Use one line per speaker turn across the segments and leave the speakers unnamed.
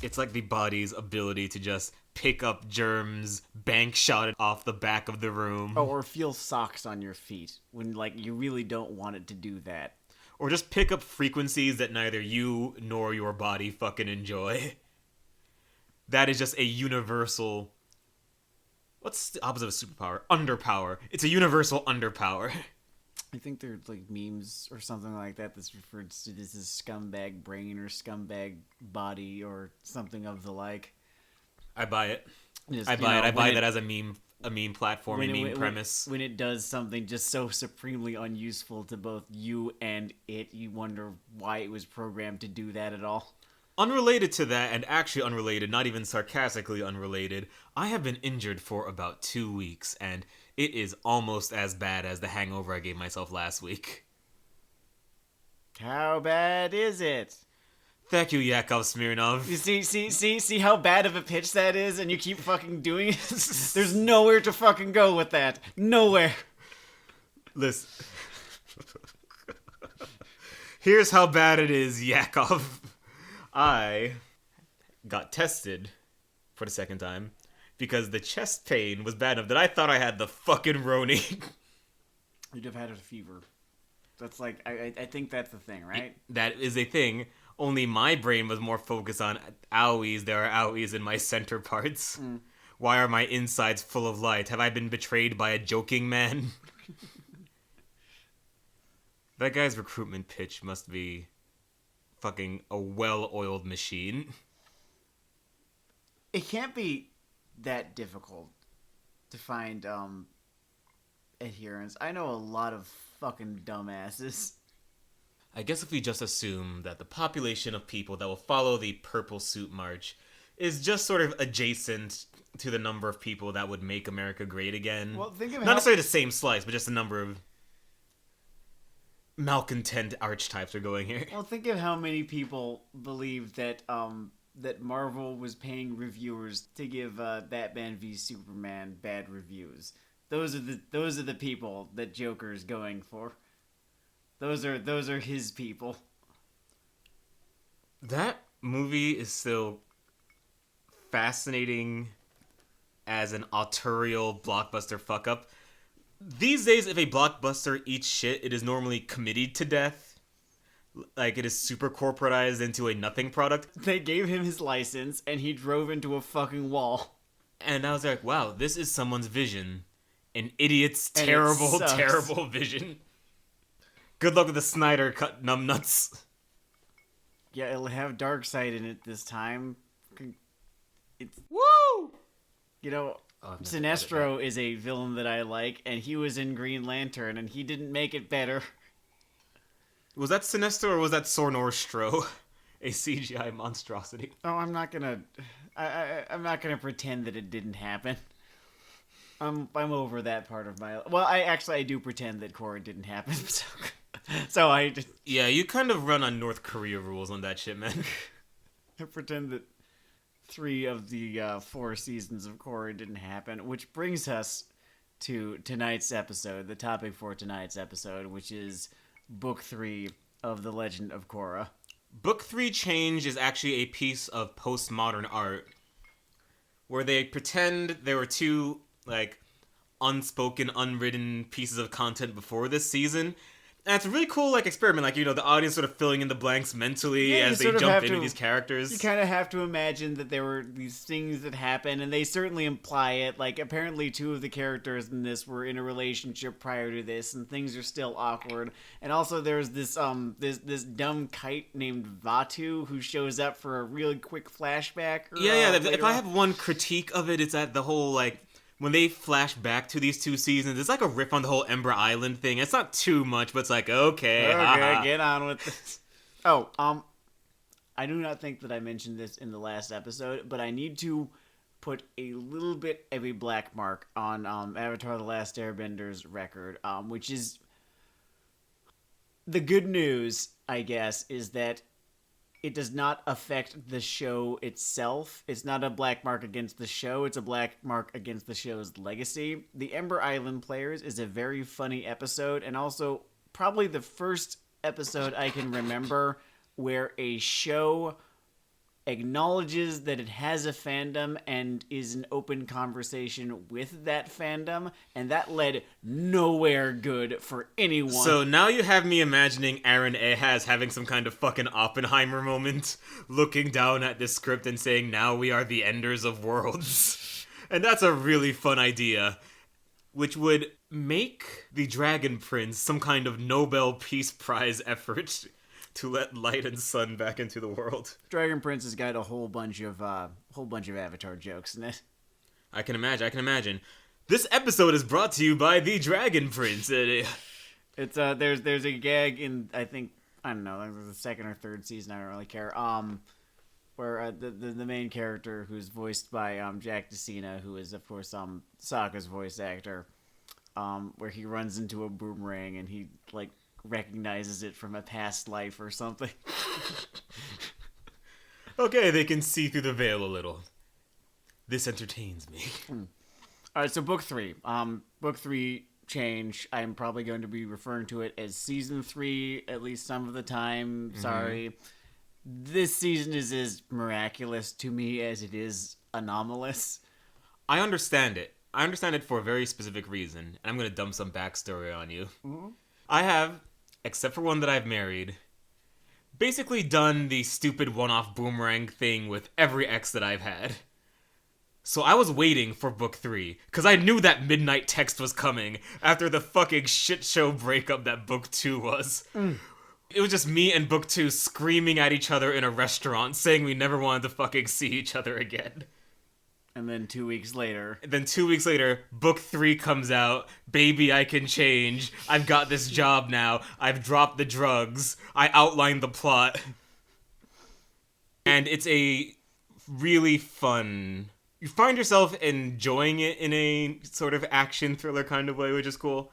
It's like the body's ability to just pick up germs, bank shot it off the back of the room.
Oh, or feel socks on your feet when, like, you really don't want it to do that.
Or just pick up frequencies that neither you nor your body fucking enjoy. That is just a universal... What's the opposite of superpower? Underpower. It's a universal underpower.
I think there's, like, memes or something like that that's referred to this as scumbag brain or scumbag body or something of the like.
I buy it.
Just,
I buy it. I buy that as a meme platform, a meme premise.
When it does something just so supremely unuseful to both you and it, you wonder why it was programmed to do that at all.
Unrelated to that, and actually unrelated, not even sarcastically unrelated, I have been injured for about 2 weeks, and it is almost as bad as the hangover I gave myself last week.
How bad is it?
Thank you, Yakov Smirnov.
You see how bad of a pitch that is, and you keep fucking doing it? There's nowhere to fucking go with that. Nowhere.
Listen. Here's how bad it is, Yakov. I got tested for the second time because the chest pain was bad enough that I thought I had the fucking Roni.
You'd have had a fever. That's like, I think that's the thing, right?
That is a thing. Only my brain was more focused on owies. There are owies in my center parts. Why are my insides full of light? Have I been betrayed by a joking man? That guy's recruitment pitch must be fucking a well-oiled machine.
It can't be that difficult to find adherents. I know a lot of fucking dumbasses.
I guess if we just assume that the population of people that will follow the Purple Suit March is just sort of adjacent to the number of people that would make America great again.
Well, think of
Not necessarily the same slice, but just the number of malcontent archetypes are going here.
Well, think of how many people believe that that Marvel was paying reviewers to give Batman v Superman bad reviews. Those are the people that Joker's going for. Those are his people.
That movie is still fascinating as an autorial blockbuster fuck up. These days, if a blockbuster eats shit, it is normally committed to death. Like, it is super corporatized into a nothing product.
They gave him his license, and he drove into a fucking wall.
And I was like, wow, this is someone's vision. An idiot's terrible, terrible vision. Good luck with the Snyder cut numbnuts.
Yeah, it'll have Darkseid in it this time. It's...
Woo!
You know... Sinestro is a villain that I like, and he was in Green Lantern, and he didn't make it better.
Was that Sinestro or was that Sornorstro? A CGI monstrosity.
Oh, I'm not gonna pretend that it didn't happen. I'm over that part of my... Well, I do pretend that Korra didn't happen, so I just...
Yeah, you kind of run on North Korea rules on that shit, man.
I pretend that 3 of the 4 seasons of Korra didn't happen, which brings us to tonight's episode, the topic for tonight's episode, which is Book 3 of The Legend of Korra.
Book 3 Change is actually a piece of postmodern art where they pretend there were 2, like, unspoken, unwritten pieces of content before this season. And it's a really cool, like, experiment. Like, you know, the audience sort of filling in the blanks mentally as they jump into these characters.
You kind of have to imagine that there were these things that happened, and they certainly imply it. Like, apparently 2 of the characters in this were in a relationship prior to this, and things are still awkward. And also there's this this dumb kite named Vatu who shows up for a really quick flashback.
If I have one critique of it, it's that the whole, like, when they flash back to these 2 seasons, it's like a riff on the whole Ember Island thing. It's not too much, but it's like, okay,
get on with this. Oh, I do not think that I mentioned this in the last episode, but I need to put a little bit of a black mark on Avatar: The Last Airbender's record, which is the good news, I guess, is that it does not affect the show itself. It's not a black mark against the show. It's a black mark against the show's legacy. The Ember Island Players is a very funny episode, and also probably the first episode I can remember where a show acknowledges that it has a fandom and is in open conversation with that fandom, and that led nowhere good for anyone.
So now you have me imagining Aaron Ahaz having some kind of fucking Oppenheimer moment, looking down at this script and saying, now we are the enders of worlds. And that's a really fun idea, which would make the Dragon Prince some kind of Nobel Peace Prize effort to let light and sun back into the world.
Dragon Prince has got a whole bunch of Avatar jokes in it.
I can imagine. This episode is brought to you by the Dragon Prince.
It's there's a gag in I don't know, the second or third season, I don't really care. Where the main character, who's voiced by Jack DeCina, who is of course Sokka's voice actor, where he runs into a boomerang and he like recognizes it from a past life or something.
Okay, they can see through the veil a little. This entertains me.
All right, so book 3. Book 3 change. I'm probably going to be referring to it as season 3 at least some of the time. Sorry. This season is as miraculous to me as it is anomalous.
I understand it. I understand it for a very specific reason, and I'm going to dump some backstory on you.
Mm-hmm.
I have, except for one that I've married, basically done the stupid one-off boomerang thing with every ex that I've had. So I was waiting for book 3, because I knew that midnight text was coming after the fucking shit show breakup that book 2 was. It was just me and book 2 screaming at each other in a restaurant, saying we never wanted to fucking see each other again.
And then 2 weeks later...
book 3 comes out. Baby, I can change. I've got this job now. I've dropped the drugs. I outlined the plot. And it's a really fun... You find yourself enjoying it in a sort of action thriller kind of way, which is cool.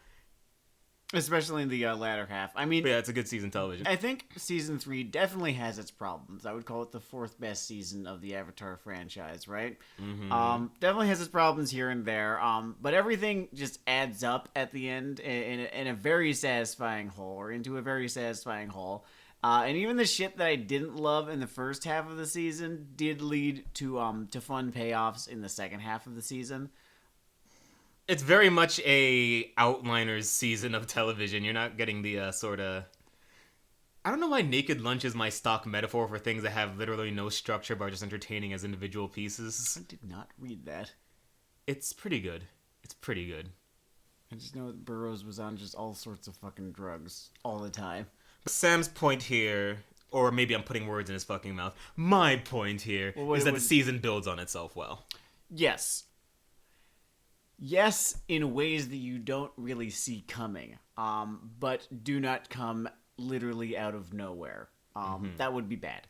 Especially in the latter half. I mean...
But yeah, it's a good season television.
I think season 3 definitely has its problems. I would call it the 4th best season of the Avatar franchise, right?
Mm-hmm.
Definitely has its problems here and there. But everything just adds up at the end in a very satisfying whole, or into a very satisfying whole. And even the shit that I didn't love in the first half of the season did lead to fun payoffs in the second half of the season.
It's very much a outliner's season of television. You're not getting the sort of... I don't know why Naked Lunch is my stock metaphor for things that have literally no structure but are just entertaining as individual pieces.
I did not read that.
It's pretty good.
I just know that Burroughs was on just all sorts of fucking drugs all the time.
Sam's point here, or maybe I'm putting words in his fucking mouth, my point here is that the season builds on itself well.
Yes. Yes, in ways that you don't really see coming, but do not come literally out of nowhere. That would be bad.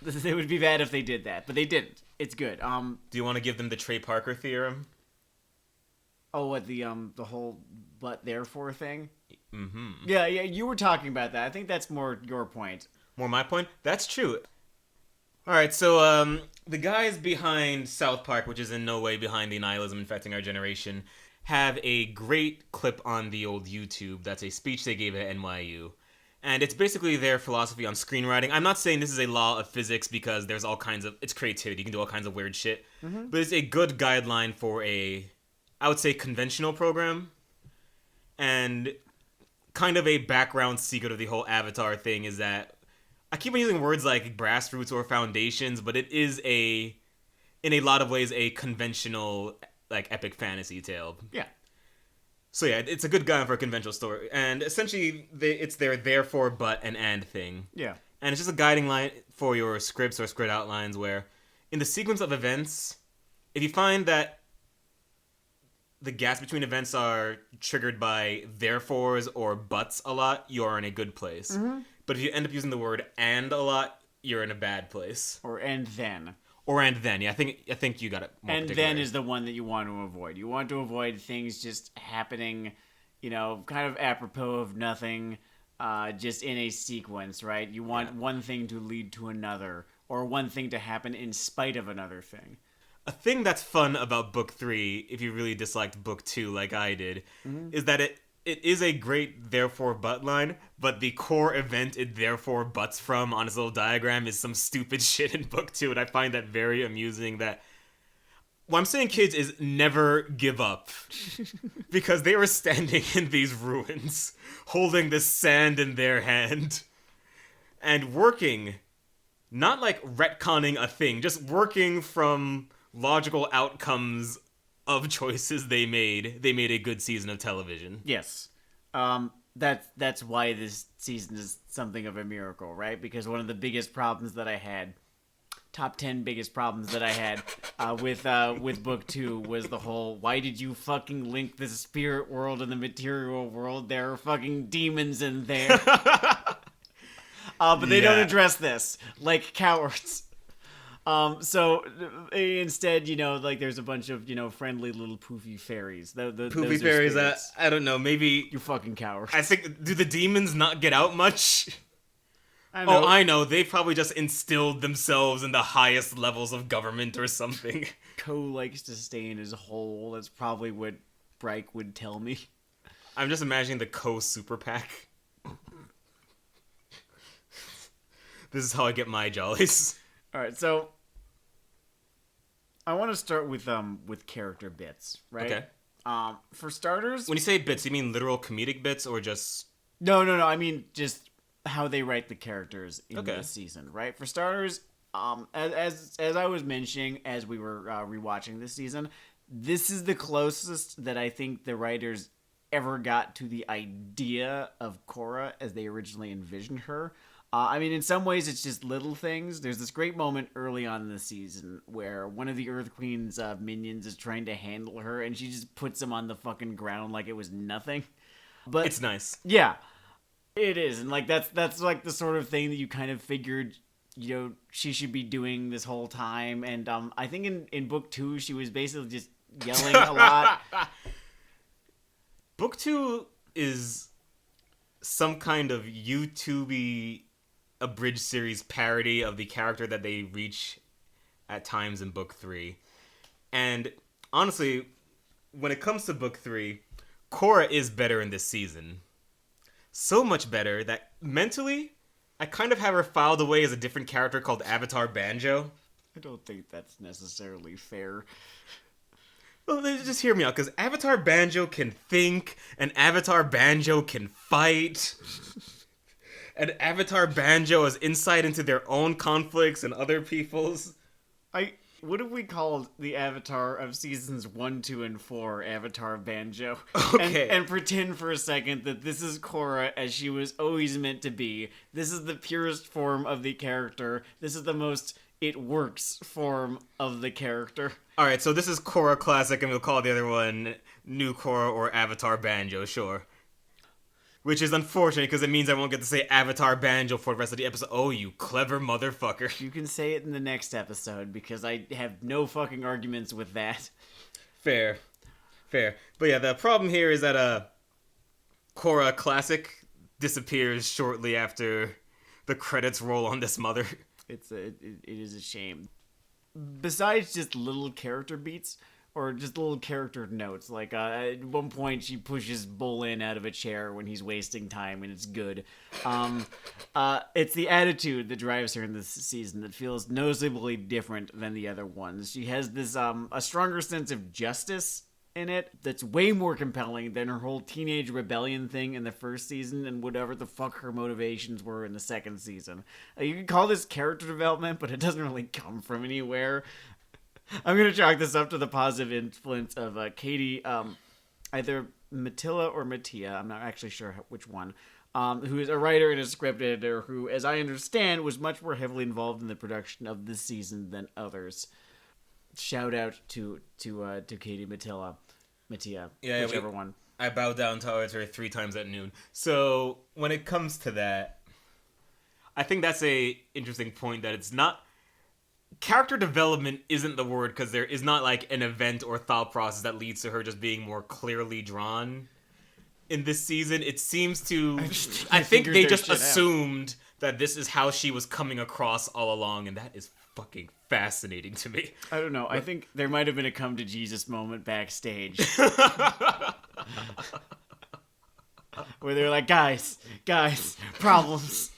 It would be bad if they did that, but they didn't. It's good.
Do you want to give them the Trey Parker theorem?
Oh, what, the whole but therefore thing?
Mm-hmm.
Yeah, you were talking about that. I think that's more your point.
More my point? That's true. Alright, so, the guys behind South Park, which is in no way behind the nihilism infecting our generation, have a great clip on the old YouTube. That's a speech they gave at NYU. And it's basically their philosophy on screenwriting. I'm not saying this is a law of physics because there's all kinds of... It's creativity. You can do all kinds of weird shit. Mm-hmm. But it's a good guideline for a, I would say, conventional program. And kind of a background secret of the whole Avatar thing is that I keep on using words like grassroots or foundations, but it is in a lot of ways, a conventional, like, epic fantasy tale.
Yeah.
So yeah, it's a good guide for a conventional story. And essentially, it's their therefore, but, and thing.
Yeah.
And it's just a guiding line for your scripts or script outlines where, in the sequence of events, if you find that the gaps between events are triggered by therefores or buts a lot, you're in a good place. Mm-hmm. But if you end up using the word and a lot, you're in a bad place.
Or and then.
Yeah. I think you got it more
And then is the one that you want to avoid. You want to avoid things just happening, kind of apropos of nothing, just in a sequence, right? You want one thing to lead to another, or one thing to happen in spite of another thing.
A thing that's fun about book 3, if you really disliked book 2 like I did, is that it is a great therefore but line, but the core event it therefore buts from on his little diagram is some stupid shit in book 2, and I find that very amusing that what I'm saying, kids, is never give up. Because they were standing in these ruins, holding the sand in their hand, and working, not like retconning a thing, just working from logical outcomes of choices they made. They made a good season of television.
Yes. That's why this season is something of a miracle, right? Because one of the biggest problems that I had, top 10 biggest problems that I had with book 2 was the whole, why did you fucking link the spirit world and the material world? There are fucking demons in there. But they don't address this, like cowards. So instead, like there's a bunch of, friendly little poofy fairies.
Poofy fairies, I don't know, maybe...
You fucking cowards.
I think, do the demons not get out much? I know. They probably just instilled themselves in the highest levels of government or something.
Ko likes to stay in his hole. That's probably what Bryke would tell me.
I'm just imagining the Ko super PAC. This is how I get my jollies.
All right, so I want to start with character bits, right?
Okay.
For starters,
when you say bits, you mean literal comedic bits or just...
No. I mean just how they write the characters in this season, right? For starters, as I was mentioning as we were rewatching this season, this is the closest that I think the writers ever got to the idea of Korra as they originally envisioned her. I mean, in some ways, it's just little things. There's this great moment early on in the season where one of the Earth Queen's minions is trying to handle her, and she just puts him on the fucking ground like it was nothing. But
it's nice.
Yeah, it is, and like that's like the sort of thing that you kind of figured, she should be doing this whole time. And I think in book 2, she was basically just yelling a lot.
Book 2 is some kind of YouTube-y abridged series parody of the character that they reach at times in book 3. And honestly, when it comes to book 3, Korra is better in this season. So much better that mentally, I kind of have her filed away as a different character called Avatar Banjo.
I don't think that's necessarily fair.
Well, just hear me out, because Avatar Banjo can think, and Avatar Banjo can fight. And Avatar Banjo has insight into their own conflicts and other people's.
What if we called the Avatar of seasons 1, 2, and 4 Avatar Banjo?
Okay.
And pretend for a second that this is Korra as she was always meant to be. This is the purest form of the character. This is the most it works form of the character.
Alright, so this is Korra Classic, and we'll call the other one New Korra or Avatar Banjo, sure. Which is unfortunate, because it means I won't get to say Avatar Banjo for the rest of the episode. Oh, you clever motherfucker.
You can say it in the next episode, because I have no fucking arguments with that.
Fair. But yeah, the problem here is that Korra Classic disappears shortly after the credits roll on this mother.
It is a shame. Besides just little character beats, or just little character notes, like at one point she pushes Bolin out of a chair when he's wasting time, and it's good. It's the attitude that drives her in this season that feels noticeably different than the other ones. She has this a stronger sense of justice in it that's way more compelling than her whole teenage rebellion thing in the first season and whatever the fuck her motivations were in the second season. You can call this character development, but it doesn't really come from anywhere. I'm going to chalk this up to the positive influence of Katie, either Matilla or Mattia, I'm not actually sure which one, who is a writer and a script editor who, as I understand, was much more heavily involved in the production of this season than others. Shout out to Katie Mattia, whichever one.
I bow down to her 3 times at noon. So when it comes to that, I think that's a interesting point that it's not... Character development isn't the word, because there is not like an event or thought process that leads to her just being more clearly drawn in this season. It seems to... I think they just assumed that this is how she was coming across all along, and that is fucking fascinating to me.
I don't know. I think there might have been a come to Jesus moment backstage. where they're like, guys, problems.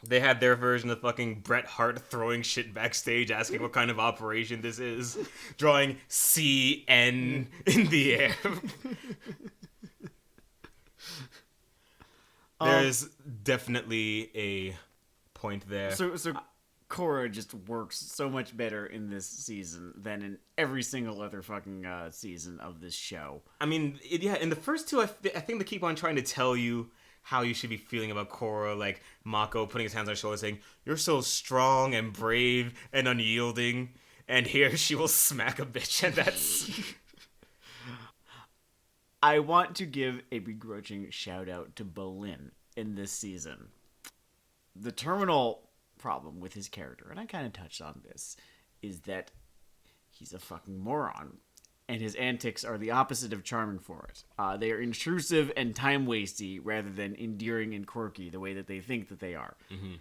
They had their version of fucking Bret Hart throwing shit backstage, asking what kind of operation this is, drawing CN in the air. There's definitely a point there.
So Korra just works so much better in this season than in every single other fucking season of this show.
I mean, in the first two, I think they keep on trying to tell you how you should be feeling about Korra, like Mako putting his hands on her shoulder saying, "You're so strong and brave and unyielding," and here she will smack a bitch, and that's...
I want to give a begrudging shout out to Bolin in this season. The terminal problem with his character, and I kind of touched on this, is that he's a fucking moron. And his antics are the opposite of charming for it. They are intrusive and time-wasty rather than endearing and quirky the way that they think that they are. Mm-hmm.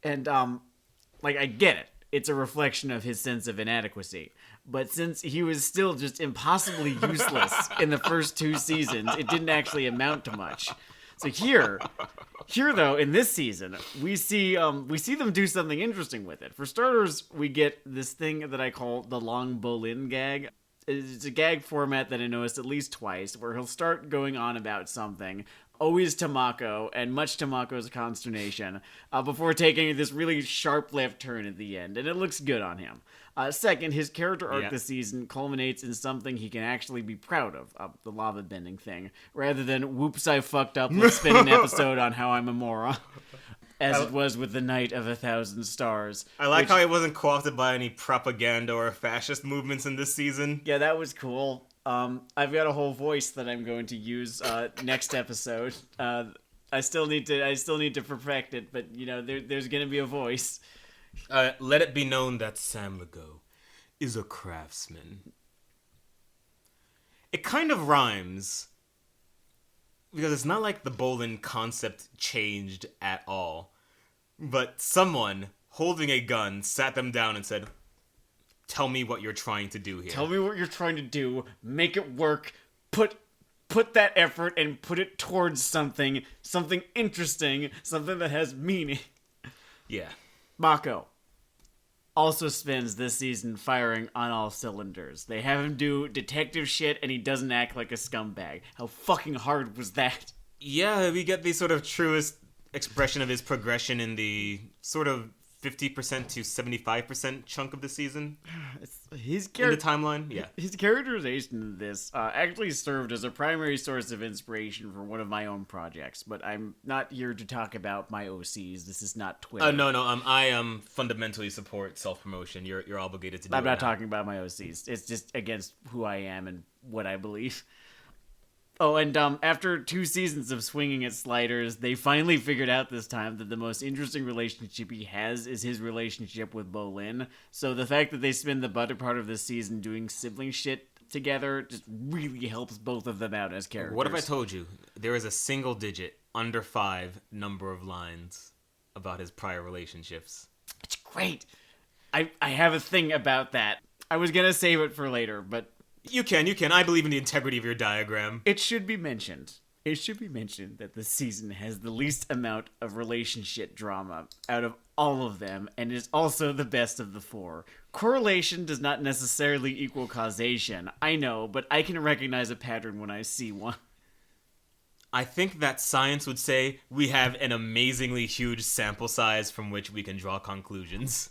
And, I get it. It's a reflection of his sense of inadequacy. But since he was still just impossibly useless in the first two seasons, it didn't actually amount to much. So here though, in this season, we see them do something interesting with it. For starters, we get this thing that I call the long Bolin gag. It's a gag format that I noticed at least twice, where he'll start going on about something, always to Mako, and much to Mako's consternation, before taking this really sharp left turn at the end, and it looks good on him. Second, his character arc this season culminates in something he can actually be proud of, the lava bending thing, rather than, whoops, I fucked up, let's spin an episode on how I'm a moron. As it was with the Night of 1,000 Stars.
I like how he wasn't co-opted by any propaganda or fascist movements in this season.
Yeah, that was cool. I've got a whole voice that I'm going to use next episode. I still need to perfect it, but there's going to be a voice.
Let it be known that Sam Lego is a craftsman. It kind of rhymes, because it's not like the Bolin concept changed at all. But someone holding a gun sat them down and said, "Tell me what you're trying to do here.
Tell me what you're trying to do. Make it work. Put that effort and put it towards something interesting, something that has meaning."
Yeah.
Mako also spends this season firing on all cylinders. They have him do detective shit and he doesn't act like a scumbag. How fucking hard was that?
Yeah, we get the sort of truest expression of his progression in the sort of 50% to 75% chunk of the season.
His
in the timeline, yeah.
His characterization in this actually served as a primary source of inspiration for one of my own projects, but I'm not here to talk about my OCs. This is not Twitter.
No. I fundamentally support self-promotion. You're obligated to do it.
I'm not talking about my OCs. It's just against who I am and what I believe. Oh, and after 2 seasons of swinging at sliders, they finally figured out this time that the most interesting relationship he has is his relationship with Bolin. So the fact that they spend the better part of this season doing sibling shit together just really helps both of them out as characters.
What if I told you there is a single digit, under 5 number of lines about his prior relationships?
It's great. I have a thing about that. I was gonna save it for later, but...
You can. I believe in the integrity of your diagram.
It should be mentioned that the season has the least amount of relationship drama out of all of them, and is also the best of the 4. Correlation does not necessarily equal causation, I know, but I can recognize a pattern when I see one.
I think that science would say we have an amazingly huge sample size from which we can draw conclusions.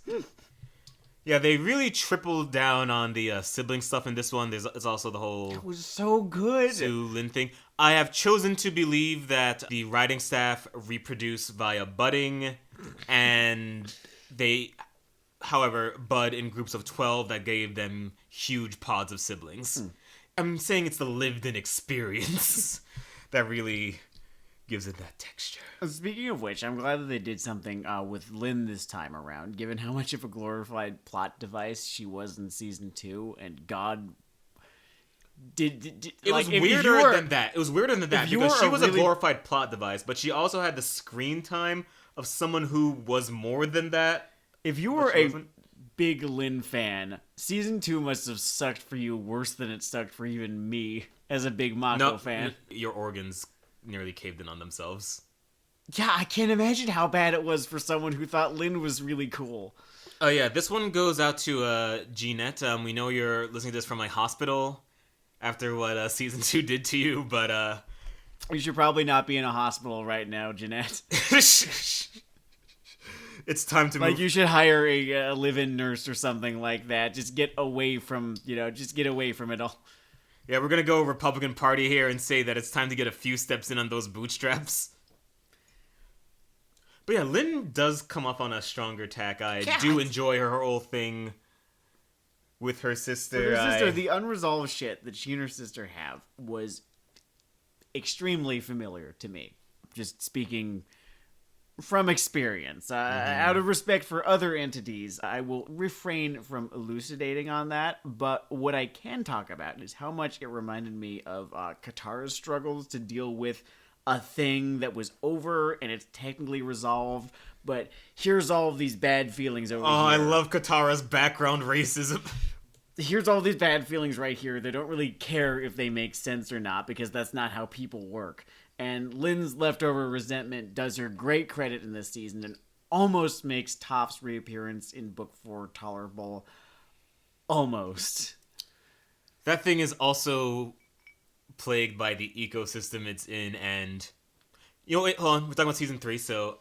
Yeah, they really tripled down on the sibling stuff in this one. There's also the whole...
It was so good!
Sue Lin thing. I have chosen to believe that the writing staff reproduce via budding, and they, however, bud in groups of 12 that gave them huge pods of siblings. I'm saying it's the lived-in experience that really gives it that texture.
Speaking of which, I'm glad that they did something with Lynn this time around, given how much of a glorified plot device she was in season 2, and God... It
was weirder than that. It was weirder than that, because she was a glorified plot device, but she also had the screen time of someone who was more than that.
If you were a big Lin fan, season 2 must have sucked for you worse than it sucked for even me as a big Mako fan.
Your organs nearly caved in on themselves.
Yeah, I can't imagine how bad it was for someone who thought Lin was really cool.
Oh yeah, this one goes out to Jeanette. We know you're listening to this from my hospital after what season 2 did to you, but
you should probably not be in a hospital right now, Jeanette.
It's time to move.
Like, you should hire a live-in nurse or something like that. Just get away from, just get away from it all.
Yeah, we're gonna go Republican Party here and say that it's time to get a few steps in on those bootstraps. But yeah, Lynn does come up on a stronger tack. I do enjoy her whole thing with her sister.
With her sister, the unresolved shit that she and her sister have was extremely familiar to me. Just speaking from experience. Out of respect for other entities, I will refrain from elucidating on that, but what I can talk about is how much it reminded me of Katara's struggles to deal with a thing that was over and it's technically resolved, but here's all of these bad feelings over here.
Oh, I love Katara's background racism.
Here's all these bad feelings right here. They don't really care if they make sense or not, because that's not how people work. And Lynn's leftover resentment does her great credit in this season and almost makes Toph's reappearance in Book 4 tolerable. Almost.
That thing is also plagued by the ecosystem it's in, and wait, hold on, we're talking about season 3, so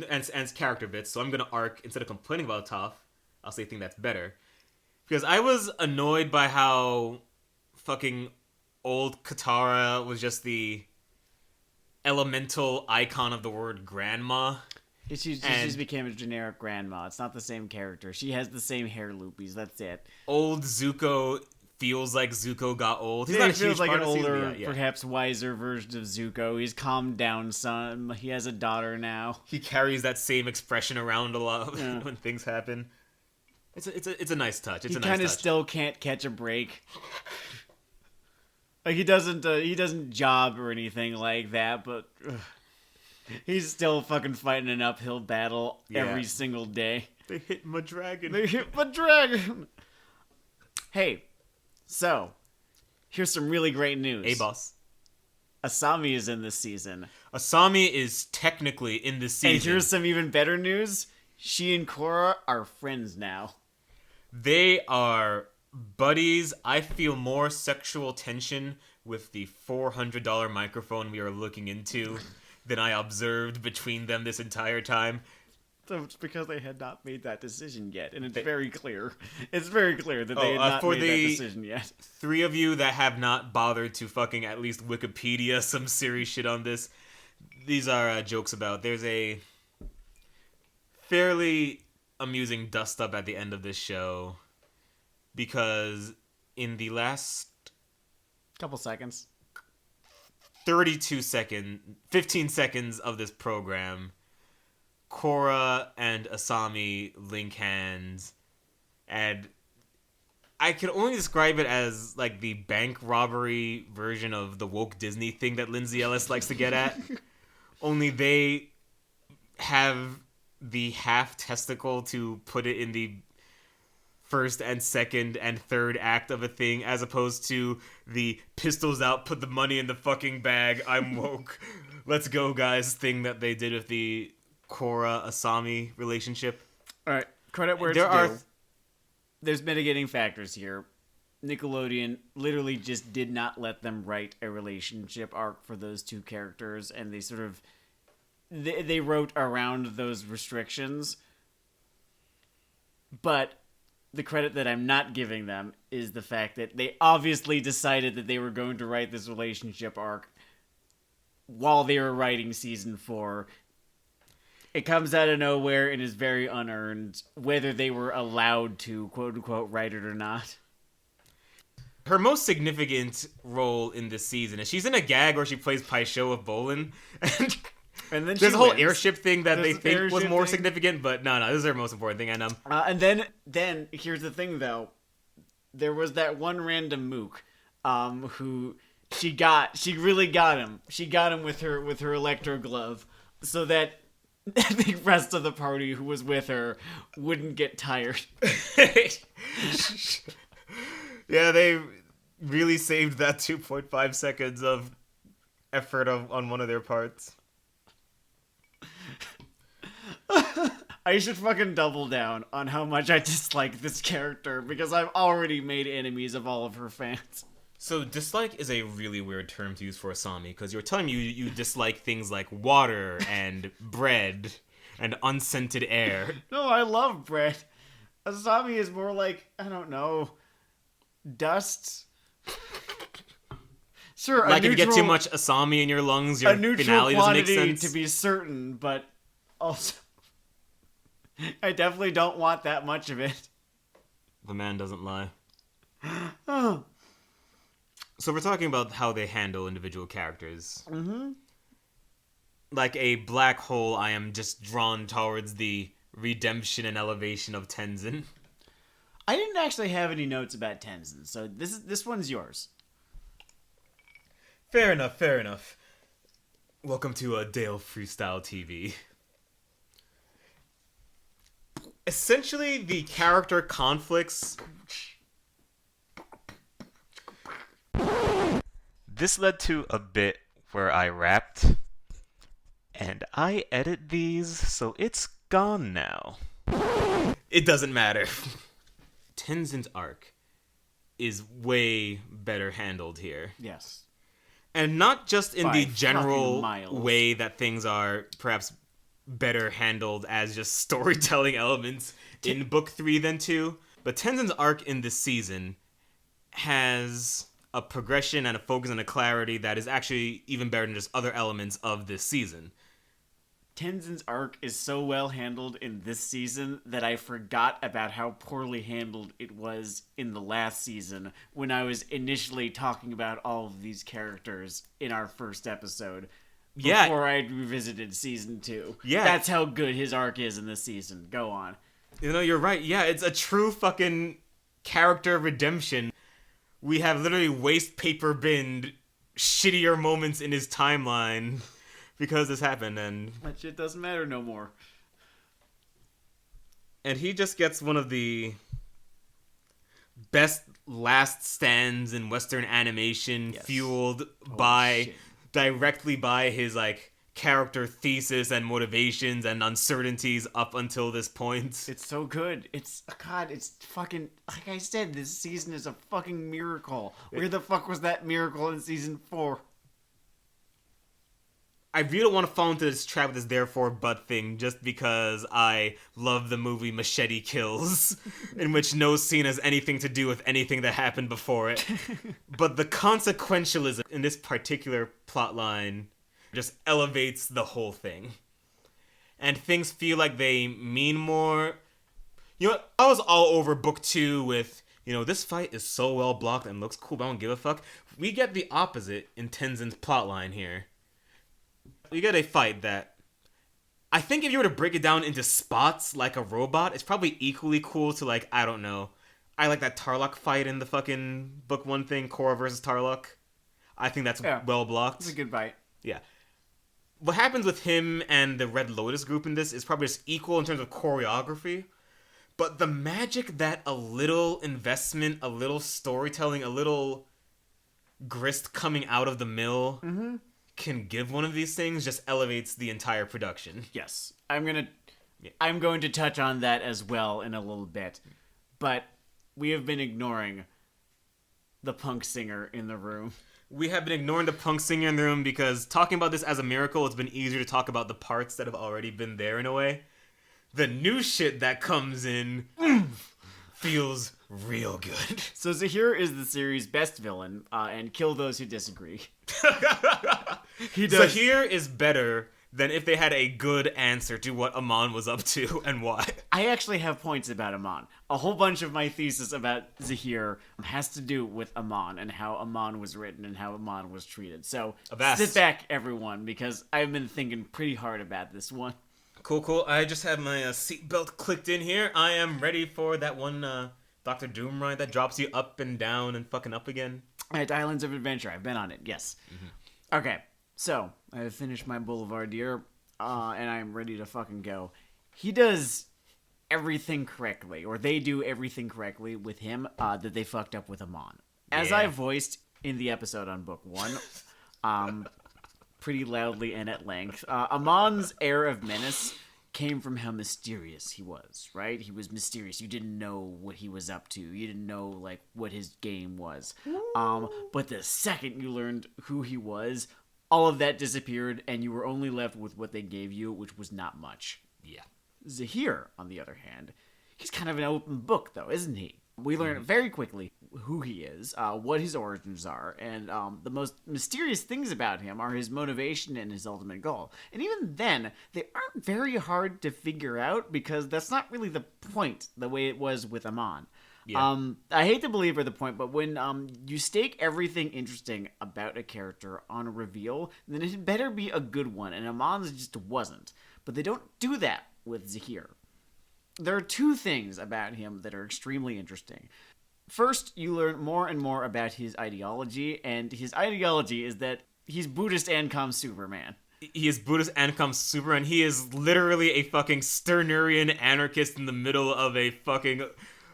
and it's character bits, so I'm gonna arc, instead of complaining about Toph, I'll say I think that's better, because I was annoyed by how fucking old Katara was just the elemental icon of the word grandma.
She just became a generic grandma. It's not the same character. She has the same hair loopies, that's it.
Old Zuko feels like Zuko got old. He's
not
he
feels like an older, perhaps wiser version of Zuko. He's calmed down some. He has a daughter now.
He carries that same expression around a lot when things happen. It's a nice touch. He kind of
still can't catch a break. Like, he doesn't job or anything like that, but he's still fucking fighting an uphill battle every single day.
They hit my dragon.
Hey. So, here's some really great news.
Hey, boss.
Asami is in this season.
Asami is technically in this season.
And here's some even better news. She and Korra are friends now.
They are buddies. I feel more sexual tension with the $400 microphone we are looking into than I observed between them this entire time.
So it's because they had not made that decision yet, and it's very clear. It's very clear that they had not made that decision yet.
3 of you that have not bothered to fucking at least Wikipedia some serious shit on this, these are jokes about. There's a fairly amusing dust-up at the end of this show, because in the last
couple seconds,
15 seconds of this program, Korra and Asami link hands, and I can only describe it as like the bank robbery version of the woke Disney thing that Lindsay Ellis likes to get at. Only they have the half testicle to put it in the first and second and third act of a thing, as opposed to the pistols out, put the money in the fucking bag, I'm woke, let's go guys thing that they did with the Korra Asami relationship.
All right, credit where it's due. There's mitigating factors here. Nickelodeon literally just did not let them write a relationship arc for those two characters, and they sort of they wrote around those restrictions. But the credit that I'm not giving them is the fact that they obviously decided that they were going to write this relationship arc while they were writing season 4. It comes out of nowhere and is very unearned, whether they were allowed to, quote-unquote, write it or not.
Her most significant role in this season is she's in a gag where she plays Paisho with Bolin. And then there's a whole airship thing that they think was more significant, but no, this is her most important thing.
And then here's the thing, though. There was that one random mook who she really got him. She got him with her electro glove, so that the rest of the party who was with her wouldn't get tired.
Yeah, they really saved that 2.5 seconds of effort on one of their parts.
I should fucking double down on how much I dislike this character because I've already made enemies of all of her fans.
So dislike is a really weird term to use for Asami because you're telling me you dislike things like water and bread and unscented air.
No, I love bread. Asami is more like, I don't know, dust. Sure,
Like if you get too much Asami in your lungs, your
a neutral
finale doesn't make
quantity
sense.
to be certain, but also I definitely don't want that much of it.
The man doesn't lie.
Oh.
So we're talking about how they handle individual characters.
Mm-hmm.
Like a black hole, I am just drawn towards the redemption and elevation of Tenzin.
I didn't actually have any notes about Tenzin, so this one's yours.
Fair enough, fair enough. Welcome to Dale Freestyle TV. Essentially, the character conflicts... This led to a bit where I rapped, and I edit these, so it's gone now. It doesn't matter. Tenzin's arc is way better handled here.
Yes.
And not just in
By
the
fucking
general
miles.
way that things are perhaps better handled as just storytelling elements in Book 3 than 2, but Tenzin's arc in this season has a progression and a focus and a clarity that is actually even better than just other elements of this season.
Tenzin's arc is so well handled in this season that I forgot about how poorly handled it was in the last season when I was initially talking about all of these characters in our first episode. Before I revisited season 2.
Yeah.
That's how good his arc is in this season. Go on.
You know, you're right. Yeah, it's a true fucking character redemption. We have literally waste paper binned shittier moments in his timeline because this happened, and
That shit doesn't matter no more.
And he just gets one of the best last stands in Western animation,
Yes.
fueled
Shit.
directly by his like character thesis and motivations and uncertainties up until this point.
It's so good. It's fucking, like I said, this season is a fucking miracle. Where the fuck was that miracle in season 4?
I really don't want to fall into this trap with this therefore but thing just because I love the movie Machete Kills, in which no scene has anything to do with anything that happened before it. But the consequentialism in this particular plotline just elevates the whole thing. And things feel like they mean more. You know what? I was all over Book 2 with, this fight is so well blocked and looks cool, but I don't give a fuck. We get the opposite in Tenzin's plotline here. You get a fight that I think if you were to break it down into spots like a robot, it's probably equally cool to like, I don't know. I like that Tarlok fight in the fucking Book 1 thing, Korra versus Tarlok. I think that's well blocked.
It's a good fight.
Yeah. What happens with him and the Red Lotus group in this is probably just equal in terms of choreography. But the magic that a little investment, a little storytelling, a little grist coming out of the mill can give one of these things just elevates the entire production.
Yes. I'm going to touch on that as well in a little bit. But we have been ignoring the punk singer in the room.
We have been ignoring the punk singer in the room because talking about this as a miracle, it's been easier to talk about the parts that have already been there in a way. The new shit that comes in feels real good.
So Zahir is the series' best villain, and kill those who disagree. He does.
Zahir is better than if they had a good answer to what Amon was up to and why.
I actually have points about Amon. A whole bunch of my thesis about Zahir has to do with Amon and how Amon was written and how Amon was treated. So sit back, everyone, because I've been thinking pretty hard about this one.
Cool. I just have my seatbelt clicked in here. I am ready for that one Dr. Doom ride that drops you up and down and fucking up again.
At Islands of Adventure. I've been on it, yes. Okay, so I have finished my Boulevard here. and I'm ready to fucking go. He does everything correctly, or they do everything correctly with him that they fucked up with Amon. As I voiced in the episode on Book 1, pretty loudly and at length, Amon's air of menace came from how mysterious he was, right? He was mysterious. You didn't know what he was up to. You didn't know, like, what his game was. But the second you learned who he was, all of that disappeared, and you were only left with what they gave you, which was not much.
Yeah.
Zahir, on the other hand, he's kind of an open book, though, isn't he? We learn very quickly who he is, what his origins are, and the most mysterious things about him are his motivation and his ultimate goal. And even then, they aren't very hard to figure out because that's not really the point, the way it was with Amon.
Yeah.
I hate to belabor the point, but when you stake everything interesting about a character on a reveal, then it better be a good one, and Amon's just wasn't. But they don't do that with Zahir. There are two things about him that are extremely interesting. First, you learn more and more about his ideology, and his ideology is that he's Buddhist and comes Superman.
He is Buddhist and comes Superman. He is literally a fucking Stirnerian anarchist in the middle of a fucking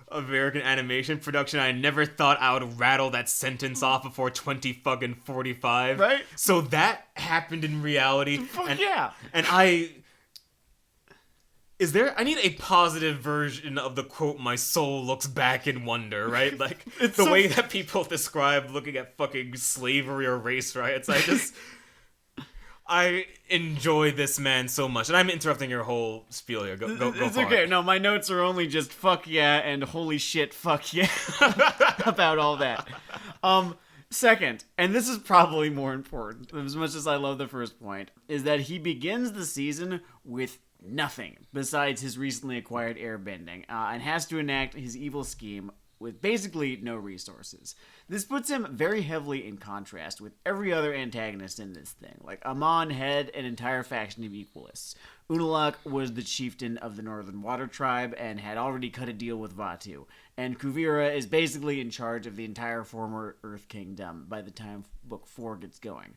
American animation production. I never thought I would rattle that sentence off before 2045.
Right?
So that happened in reality.
Fuck yeah!
And I need a positive version of the quote, "My soul looks back in wonder," right? Like, the way that people describe looking at fucking slavery or race riots. I enjoy this man so much. And I'm interrupting your whole spiel here. Go
It's
for
okay.
it.
No, my notes are only just fuck yeah and holy shit fuck yeah about all that. Second, and this is probably more important, as much as I love the first point, is that he begins the season with nothing besides his recently acquired airbending, and has to enact his evil scheme with basically no resources. This puts him very heavily in contrast with every other antagonist in this thing. Like, Amon had an entire faction of equalists. Unalak was the chieftain of the Northern Water Tribe and had already cut a deal with Vatu. And Kuvira is basically in charge of the entire former Earth Kingdom by the time Book 4 gets going.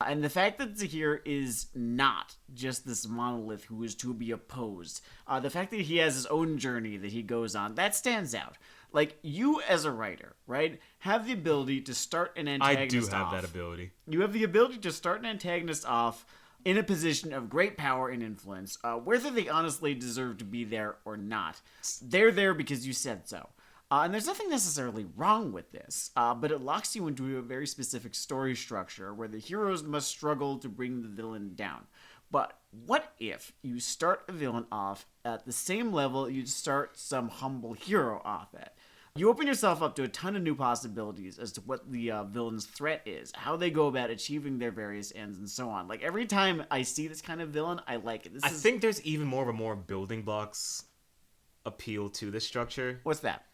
And the fact that Zahir is not just this monolith who is to be opposed, the fact that he has his own journey that he goes on, that stands out. Like, you as a writer, right, have the ability to start an antagonist off.
I do have that ability.
You have the ability to start an antagonist off in a position of great power and influence, whether they honestly deserve to be there or not. They're there because you said so. And there's nothing necessarily wrong with this, but it locks you into a very specific story structure where the heroes must struggle to bring the villain down. But what if you start a villain off at the same level you'd start some humble hero off at? You open yourself up to a ton of new possibilities as to what the villain's threat is, how they go about achieving their various ends, and so on. Like, every time I see this kind of villain, I like it.
I think there's even more of a building blocks appeal to this structure.
What's that?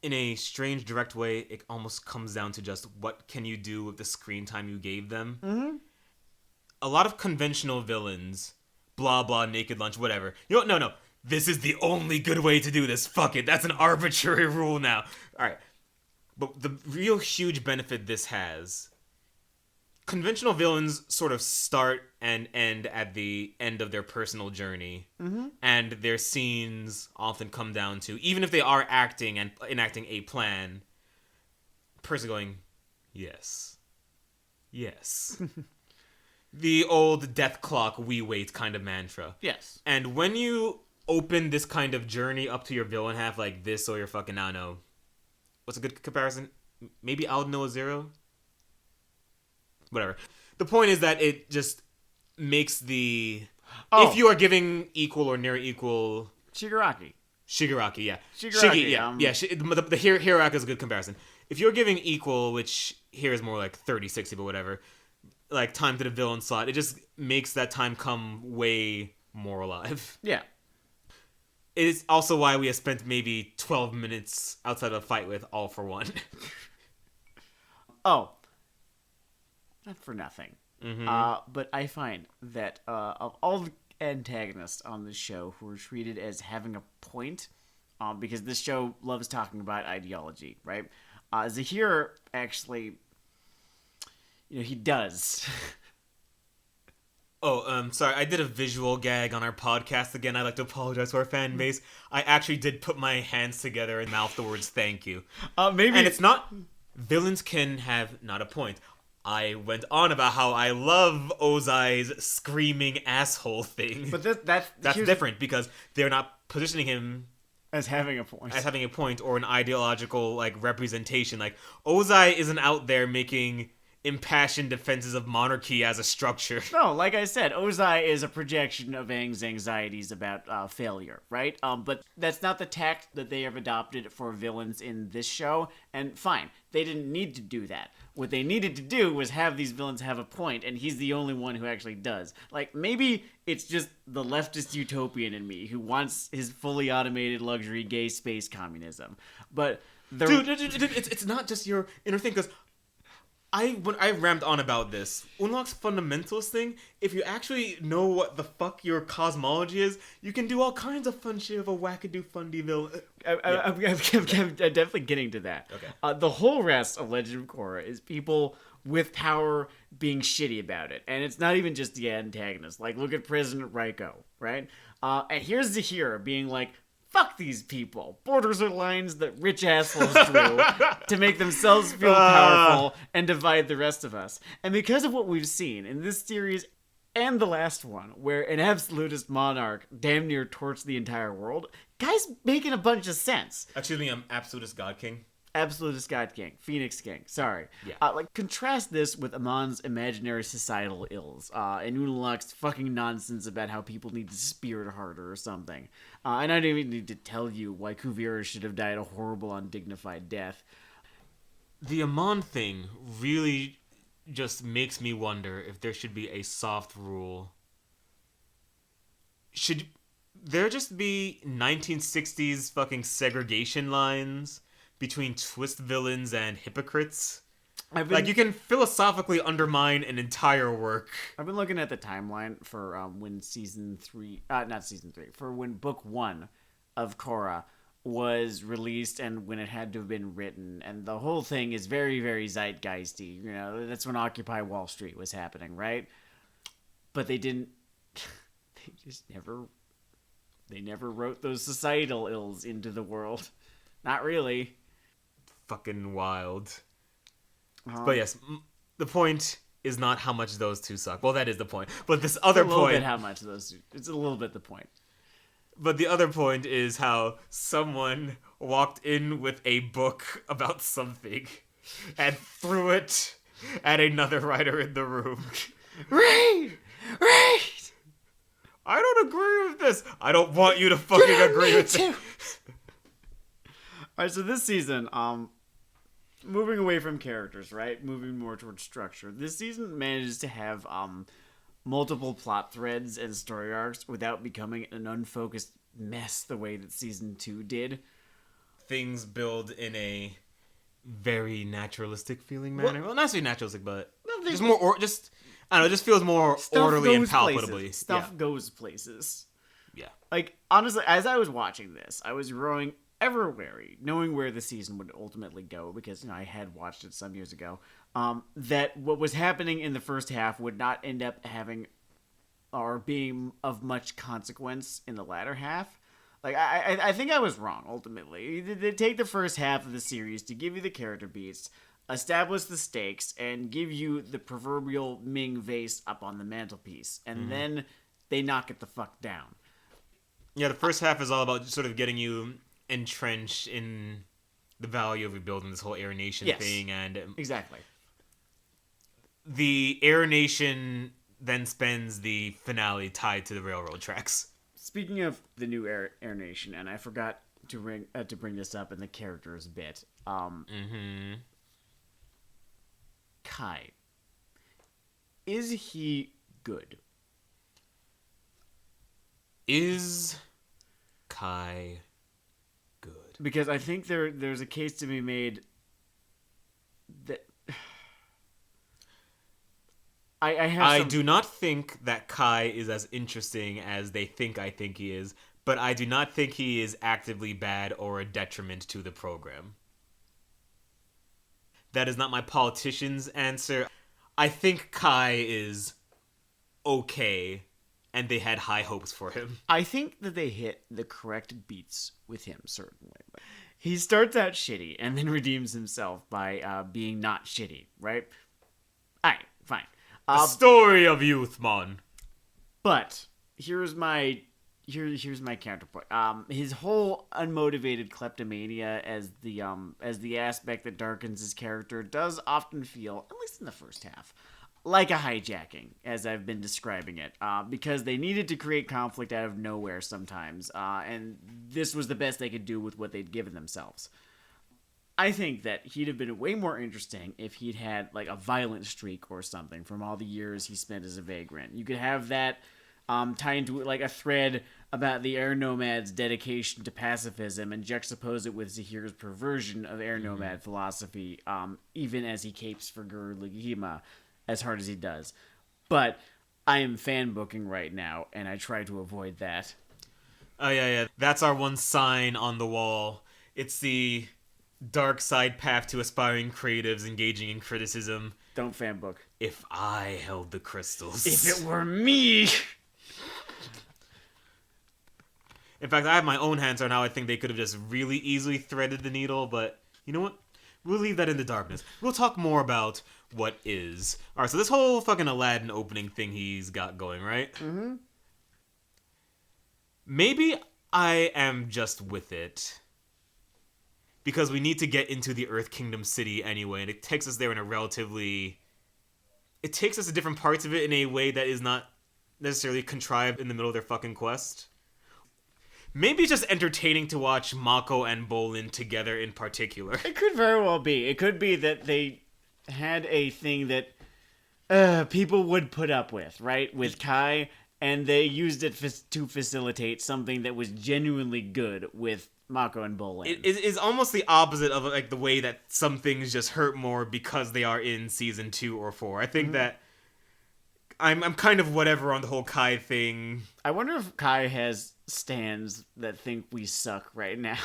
In a strange, direct way, it almost comes down to just what can you do with the screen time you gave them.
Mm-hmm.
A lot of conventional villains, blah, blah, naked lunch, whatever. You know, no. This is the only good way to do this. Fuck it. That's an arbitrary rule now. All right. But the real huge benefit this has, conventional villains sort of start and end at the end of their personal journey.
Mm-hmm.
And their scenes often come down to, even if they are acting and enacting a plan, person going, yes. Yes. The old death clock, we wait kind of mantra.
Yes.
And when you open this kind of journey up to your villain half like this, or your fucking, I don't know, what's a good comparison? Maybe I'll know a zero? Whatever. The point is that it just makes if you are giving equal or near equal...
Shigaraki,
yeah.
Shigaraki,
The Hiraka is a good comparison. If you're giving equal, which here is more like 30-60, but whatever, like time to the villain slot, it just makes that time come way more alive.
Yeah.
It is also why we have spent maybe 12 minutes outside of a fight with All For One.
Oh. Not for nothing.
Mm-hmm.
But I find that of all the antagonists on this show who are treated as having a point, because this show loves talking about ideology, right? Zahir actually, he does.
Sorry, I did a visual gag on our podcast again. I'd like to apologize to our fan base. I actually did put my hands together and mouth the words "thank you."
Maybe
And it's not... Villains can have not a point. I went on about how I love Ozai's screaming asshole thing.
But
that's different because they're not positioning him
as having a point
or an ideological like representation. Like Ozai isn't out there making impassioned defenses of monarchy as a structure.
No, like I said, Ozai is a projection of Aang's anxieties about failure, right? But that's not the tact that they have adopted for villains in this show, and fine, they didn't need to do that. What they needed to do was have these villains have a point, and he's the only one who actually does. Like, maybe it's just the leftist utopian in me who wants his fully automated luxury gay space communism. But
Dude, it's not just your inner thing, because when I rammed on about this, Unlock's fundamentalist thing, if you actually know what the fuck your cosmology is, you can do all kinds of fun shit of a wackadoo fundy villain.
I'm definitely getting to that.
Okay.
The whole rest of Legend of Korra is people with power being shitty about it. And it's not even just the antagonist. Like, look at President Raiko, right? And here's Zahira being like, fuck these people. Borders are lines that rich assholes drew to make themselves feel powerful and divide the rest of us. And because of what we've seen in this series and the last one, where an absolutist monarch damn near torched the entire world, guys making a bunch of sense.
Excuse me, I'm absolutist God King.
Absolutist God King. Phoenix King. Sorry.
Yeah.
Contrast this with Amon's imaginary societal ills, and Unalak's fucking nonsense about how people need to spirit harder or something. And I don't even need to tell you why Kuvira should have died a horrible, undignified death.
The Amon thing really just makes me wonder if there should be a soft rule. Should there just be 1960s fucking segregation lines between twist villains and hypocrites? You can philosophically undermine an entire work.
I've been looking at the timeline for when for when book 1 of Korra was released and when it had to have been written, and the whole thing is very, very zeitgeisty. You know, that's when Occupy Wall Street was happening, right? But they didn't. They never wrote those societal ills into the world. Not really.
Fucking wild. But yes, the point is not how much those two suck. Well, that is the point. But this other point...
It's a little bit how much those two... It's a little bit the point.
But the other point is how someone walked in with a book about something and threw it at another writer in the room.
Read!
I don't agree with this. I don't want you to fucking agree with it.
Alright, so this season, moving away from characters, right? Moving more towards structure. This season manages to have multiple plot threads and story arcs without becoming an unfocused mess the way that season 2 did.
Things build in a very naturalistic feeling manner. Well, not necessarily naturalistic, but just more I don't know, it just feels more orderly and palpably.
Stuff goes places.
Yeah.
Like, honestly, as I was watching this, I was growing ever wary, knowing where the season would ultimately go, because I had watched it some years ago, that what was happening in the first half would not end up having or being of much consequence in the latter half. Like, I think I was wrong, ultimately. They take the first half of the series to give you the character beats, establish the stakes, and give you the proverbial Ming vase up on the mantelpiece, and then they knock it the fuck down.
Yeah, the first half is all about sort of getting you entrenched in the value of rebuilding this whole Air Nation thing, and
exactly.
The Air Nation then spends the finale tied to the railroad tracks.
Speaking of the new Air Nation, and I forgot to bring this up in the characters bit. Kai, is he good?
Is Kai good?
Because I think there's a case to be made that I
do not think that Kai is as interesting as they think I think he is, but I do not think he is actively bad or a detriment to the program. That is not my politician's answer. I think Kai is okay, and they had high hopes for him.
I think that they hit the correct beats with him, certainly. He starts out shitty and then redeems himself by being not shitty, right? Alright, fine.
The story of youth, man.
But here's my counterpoint. His whole unmotivated kleptomania as the aspect that darkens his character does often feel, at least in the first half, like a hijacking, as I've been describing it, because they needed to create conflict out of nowhere sometimes, and this was the best they could do with what they'd given themselves. I think that he'd have been way more interesting if he'd had like a violent streak or something from all the years he spent as a vagrant. You could have that tie into like a thread about the air nomad's dedication to pacifism and juxtapose it with Zahir's perversion of air nomad philosophy, even as he capes for Gur Legima as hard as he does. But I am fan booking right now, and I try to avoid that.
Oh, yeah. That's our one sign on the wall. It's the dark side path to aspiring creatives engaging in criticism.
Don't fan book.
If I held the crystals.
If it were me!
In fact, I have my own hands on how I think they could have just really easily threaded the needle, but you know what? We'll leave that in the darkness. We'll talk more about what is. Alright, so this whole fucking Aladdin opening thing he's got going, right?
Mm-hmm.
Maybe I am just with it. Because we need to get into the Earth Kingdom city anyway, and it takes us there in a relatively... It takes us to different parts of it in a way that is not necessarily contrived in the middle of their fucking quest. Maybe it's just entertaining to watch Mako and Bolin together in particular.
It could very well be. It could be that they had a thing that people would put up with, right? With Kai, and they used it to facilitate something that was genuinely good with Mako and Bolin.
It is almost the opposite of like the way that some things just hurt more because they are in season 2 or 4. I think that I'm kind of whatever on the whole Kai thing.
I wonder if Kai has stans that think we suck right now.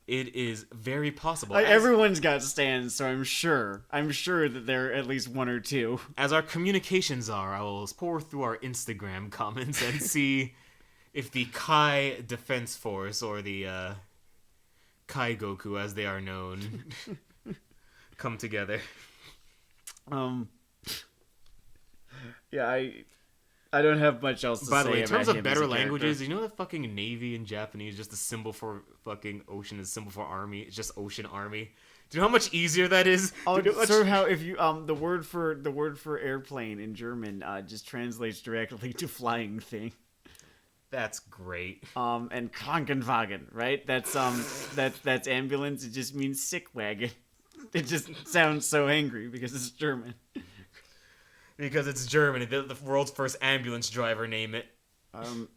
It is very possible.
Like, everyone's got stans, so I'm sure that there are at least one or two.
As our communications are, I will pour through our Instagram comments and see if the Kai Defense Force, or the Kai Goku as they are known, come together.
Yeah, I don't have much else to say.
By the way, in
about
terms of
him
better
as a
languages,
character.
you know that fucking Navy in Japanese, just the symbol for fucking ocean is symbol for army. It's just Ocean Army. Do you know how much easier that is?
Oh,
Do you know how much-
sort of how if you the word for airplane in German just translates directly to flying thing.
That's great.
And Krankenwagen, right? That's ambulance. It just means sick wagon. It just sounds so angry because it's German.
Because it's German. The world's first ambulance driver name it.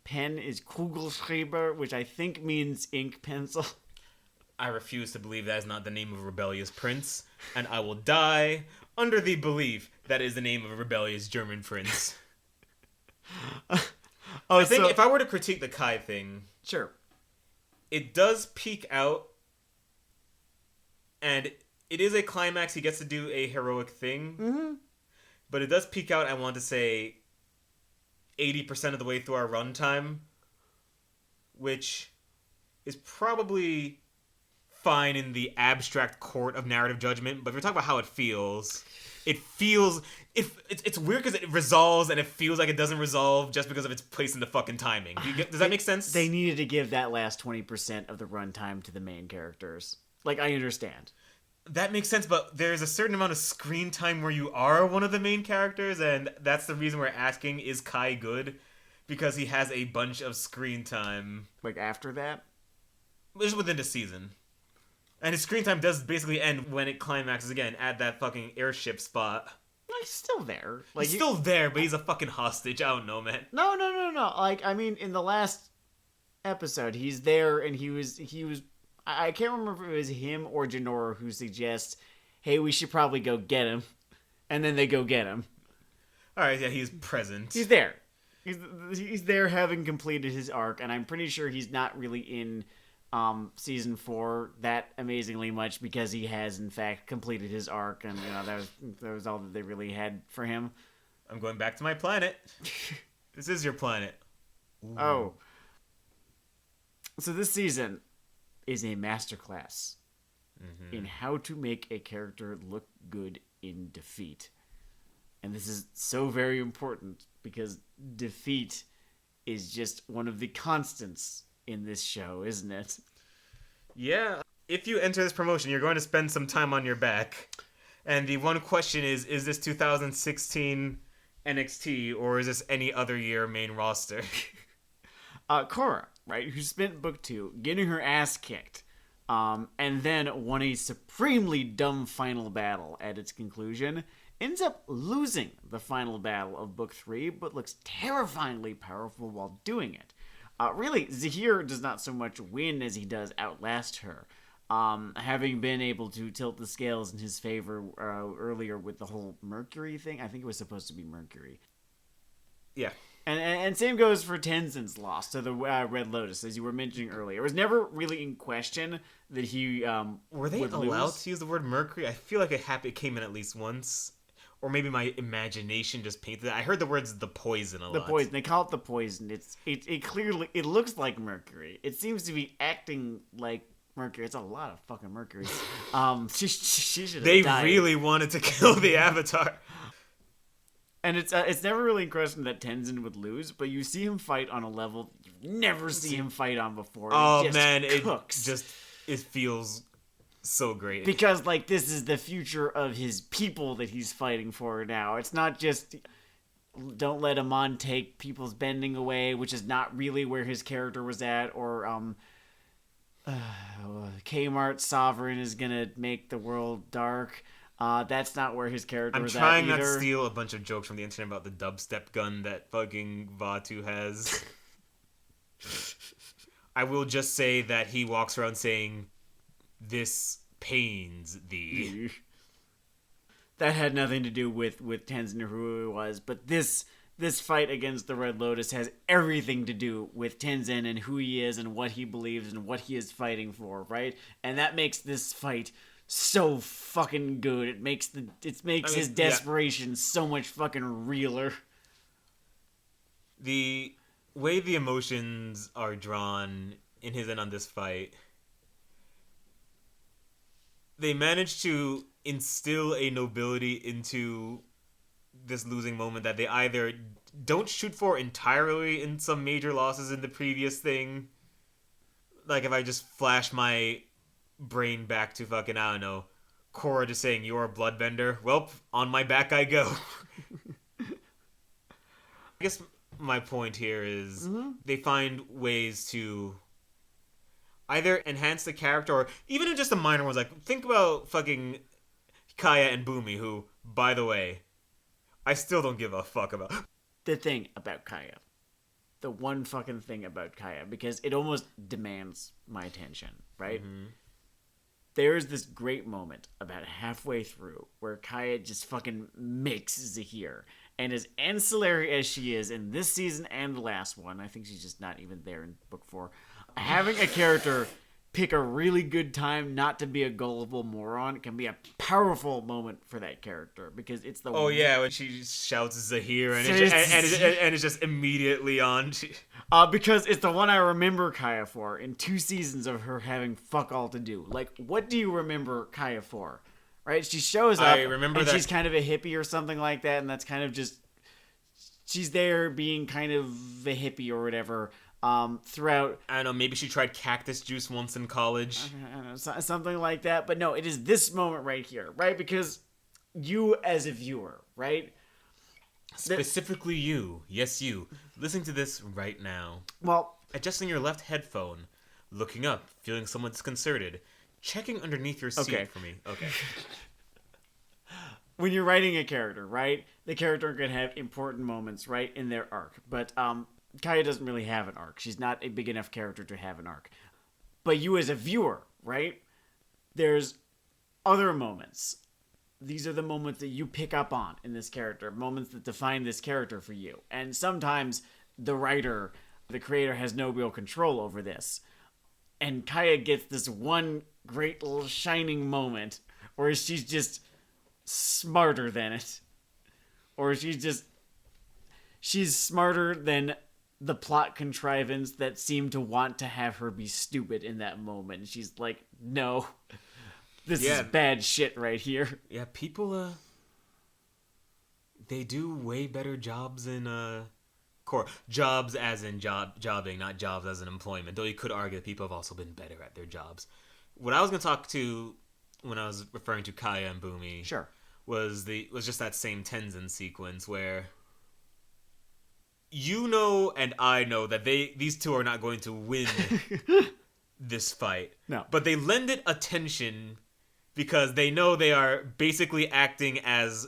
Pen is Kugelschreiber, which I think means ink pencil.
I refuse to believe that is not the name of a rebellious prince, and I will die under the belief that is the name of a rebellious German prince. I think if I were to critique the Kai thing,
sure,
it does peak out, and it is a climax. He gets to do a heroic thing, but it does peak out, I want to say, 80% of the way through our runtime, which is probably fine in the abstract court of narrative judgment, but if you're talking about how it feels, it's weird because it resolves and it feels like it doesn't resolve just because of its place in the fucking timing. Does that make sense?
They needed to give that last 20% of the runtime to the main characters. Like, I understand.
That makes sense, but there's a certain amount of screen time where you are one of the main characters, and that's the reason we're asking, is Kai good? Because he has a bunch of screen time.
Like, after that?
Just within the season. And his screen time does basically end when it climaxes again at that fucking airship spot.
He's still there. Like,
he's still there, but he's a fucking hostage. I don't know, man.
No. Like, I mean, in the last episode, he's there, and he was. I can't remember if it was him or Jinora who suggests, "Hey, we should probably go get him," and then they go get him.
All right, yeah, he's present.
He's there. He's there, having completed his arc, and I'm pretty sure he's not really in season 4 that amazingly much because he has in fact completed his arc, and that was all that they really had for him.
I'm going back to my planet. This is your planet. Ooh.
Oh. So this season is a masterclass in how to make a character look good in defeat. And this is so very important because defeat is just one of the constants in this show, isn't it?
Yeah. If you enter this promotion, you're going to spend some time on your back. And the one question is this 2016 NXT or is this any other year main roster?
Korra, right, who spent book 2 getting her ass kicked, and then won a supremely dumb final battle at its conclusion, ends up losing the final battle of book 3, but looks terrifyingly powerful while doing it. Really, Zahir does not so much win as he does outlast her. Having been able to tilt the scales in his favor earlier with the whole Mercury thing. I think it was supposed to be Mercury.
Yeah.
And same goes for Tenzin's loss to the Red Lotus, as you were mentioning earlier. It was never really in question that he
were they
would
allowed
lose.
to use the word Mercury? I feel like it came in at least once. Or maybe my imagination just painted it. I heard the words "the poison" a lot.
The poison. They call it the poison. It clearly looks like Mercury. It seems to be acting like Mercury. It's a lot of fucking Mercury. She should have
They
died.
really wanted to kill the Avatar.
And it's never really in question that Tenzin would lose, but you see him fight on a level you never see him fight on before.
Oh
it just
man,
cooks.
it feels so great.
Because like this is the future of his people that he's fighting for now. It's not just don't let Amon take people's bending away, which is not really where his character was at, or Kmart Sovereign is gonna make the world dark. That's not where his character was at either.
I'm trying not to steal a bunch of jokes from the internet about the dubstep gun that fucking Vatu has. I will just say that he walks around saying, "This pains thee."
That had nothing to do with Tenzin or who he was, but this fight against the Red Lotus has everything to do with Tenzin and who he is and what he believes and what he is fighting for, right? And that makes this fight so fucking good. It makes his desperation so much fucking realer.
The way the emotions are drawn in his end on this fight, they manage to instill a nobility into this losing moment that they either don't shoot for entirely in some major losses in the previous thing. Like if I just flash my brain back to fucking, I don't know, Korra just saying, "You're a bloodbender." Well, on my back I go. I guess my point here is they find ways to either enhance the character or even in just the minor ones. Like, think about fucking Kaya and Boomy, who, by the way, I still don't give a fuck about.
The thing about Kaya. The one fucking thing about Kaya, because it almost demands my attention, right? Mm-hmm. There's this great moment about halfway through where Kaya just fucking makes Zahir. And as ancillary as she is in this season and the last one, I think she's just not even there in book 4. Having a character pick a really good time not to be a gullible moron can be a powerful moment for that character, because it's the
yeah, when she shouts Zahir and it's just immediately on.
Because it's the one I remember Kaya for in 2 seasons of her having fuck all to do. Like, what do you remember Kaya for? Right? She shows up
I remember
and
that
she's kind of a hippie or something like that, and that's kind of just she's there being kind of a hippie or whatever. Throughout,
I don't know, maybe she tried cactus juice once in college.
I don't know, something like that. But no, it is this moment right here, right? Because you as a viewer, right?
Specifically you, yes you, listening to this right now.
Well,
adjusting your left headphone, looking up, feeling somewhat disconcerted, checking underneath your seat for me. Okay.
When you're writing a character, right? The character can have important moments, right, in their arc. But Kaya doesn't really have an arc. She's not a big enough character to have an arc. But you as a viewer, right? There's other moments. These are the moments that you pick up on in this character. Moments that define this character for you. And sometimes the writer, the creator, has no real control over this. And Kaya gets this one great little shining moment where she's just smarter than it. Or she's just she's smarter than the plot contrivance that seemed to want to have her be stupid in that moment. She's like, no, this is bad shit right here.
Yeah, people, they do way better jobs in, Korra. Jobs as in jobbing, not jobs as in employment. Though you could argue that people have also been better at their jobs. What I was going to talk to when I was referring to Kaya and Boomy was just that same Tenzin sequence where you know and I know that these two are not going to win this fight.
No.
But they lend it attention because they know they are basically acting as